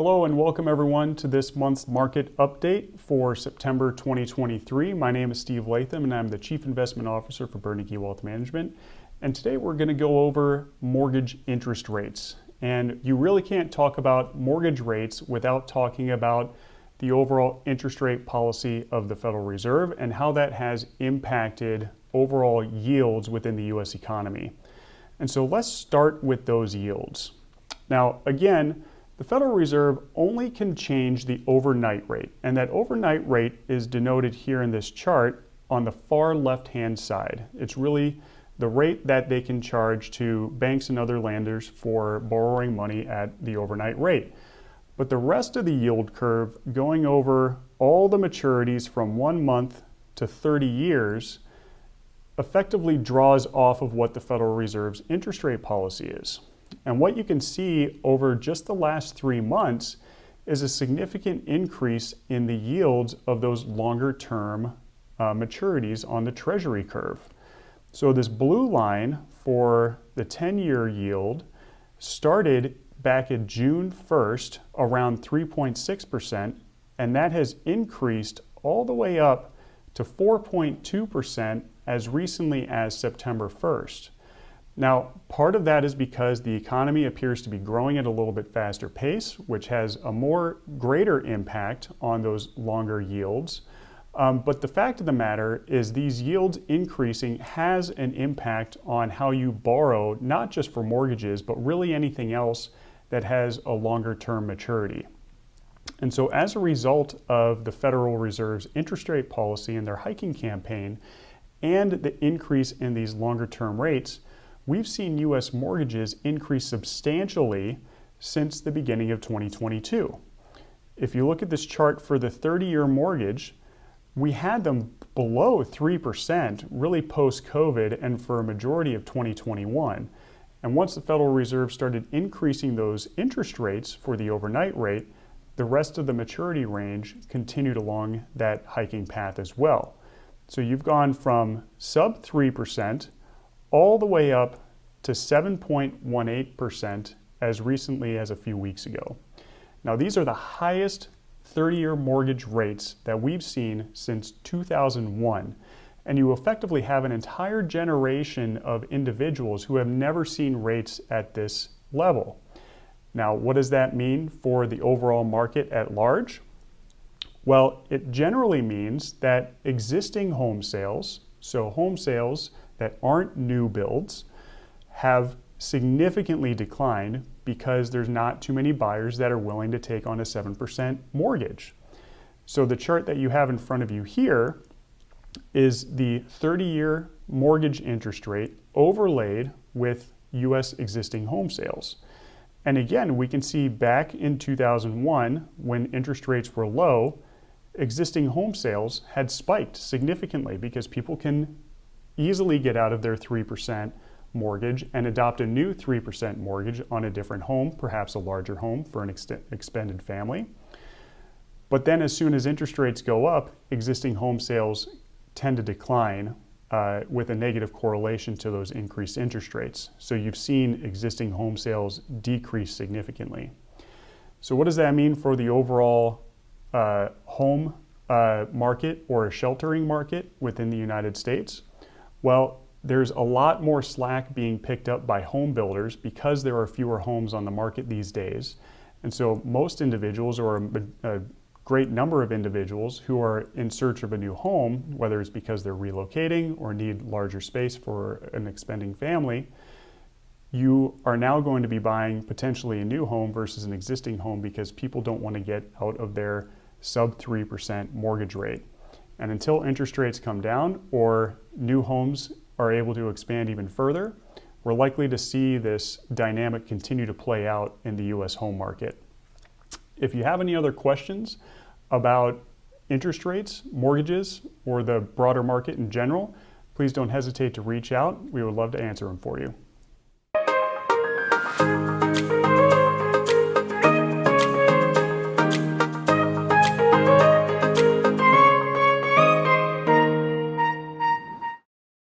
Hello and welcome everyone to this month's market update for September 2023. My name is Steve Latham and I'm the Chief Investment Officer for Bernanke Wealth Management. And today we're going to go over mortgage interest rates. And you really can't talk about mortgage rates without talking about the overall interest rate policy of the Federal Reserve and how that has impacted overall yields within the U.S. economy. And so let's start with those yields. Now, again, the Federal Reserve only can change the overnight rate, and that overnight rate is denoted here in this chart on the far left-hand side. It's really the rate that they can charge to banks and other lenders for borrowing money at the overnight rate. But the rest of the yield curve, going over all the maturities from 1 month to 30 years, effectively draws off of what the Federal Reserve's interest rate policy is. And what you can see over just the last 3 months is a significant increase in the yields of those longer term maturities on the Treasury curve. So this blue line for the 10-year yield started back in June 1st around 3.6%, and that has increased all the way up to 4.2% as recently as September 1st. Now, part of that is because the economy appears to be growing at a little bit faster pace, which has a greater impact on those longer yields. But the fact of the matter is these yields increasing has an impact on how you borrow, not just for mortgages, but really anything else that has a longer term maturity. And so as a result of the Federal Reserve's interest rate policy and their hiking campaign and the increase in these longer term rates, we've seen U.S. mortgages increase substantially since the beginning of 2022. If you look at this chart for the 30-year mortgage, we had them below 3% really post-COVID and for a majority of 2021. And once the Federal Reserve started increasing those interest rates for the overnight rate, the rest of the maturity range continued along that hiking path as well. So you've gone from sub 3% all the way up to 7.18% as recently as a few weeks ago. Now, these are the highest 30-year mortgage rates that we've seen since 2001. And you effectively have an entire generation of individuals who have never seen rates at this level. Now, what does that mean for the overall market at large? Well, it generally means that existing home sales, so home sales that aren't new builds, have significantly declined because there's not too many buyers that are willing to take on a 7% mortgage. So the chart that you have in front of you here is the 30-year mortgage interest rate overlaid with U.S. existing home sales. And again, we can see back in 2001, when interest rates were low, existing home sales had spiked significantly because people can easily get out of their 3% mortgage and adopt a new 3% mortgage on a different home, perhaps a larger home for an expanded family. But then as soon as interest rates go up, existing home sales tend to decline with a negative correlation to those increased interest rates. So you've seen existing home sales decrease significantly. So what does that mean for the overall home market or a sheltering market within the United States? Well, there's a lot more slack being picked up by home builders because there are fewer homes on the market these days. And so most individuals, or a great number of individuals who are in search of a new home, whether it's because they're relocating or need larger space for an expanding family, you are now going to be buying potentially a new home versus an existing home because people don't want to get out of their sub 3% mortgage rate. And until interest rates come down or new homes are able to expand even further, we're likely to see this dynamic continue to play out in the U.S. home market. If you have any other questions about interest rates, mortgages, or the broader market in general, please don't hesitate to reach out. We would love to answer them for you.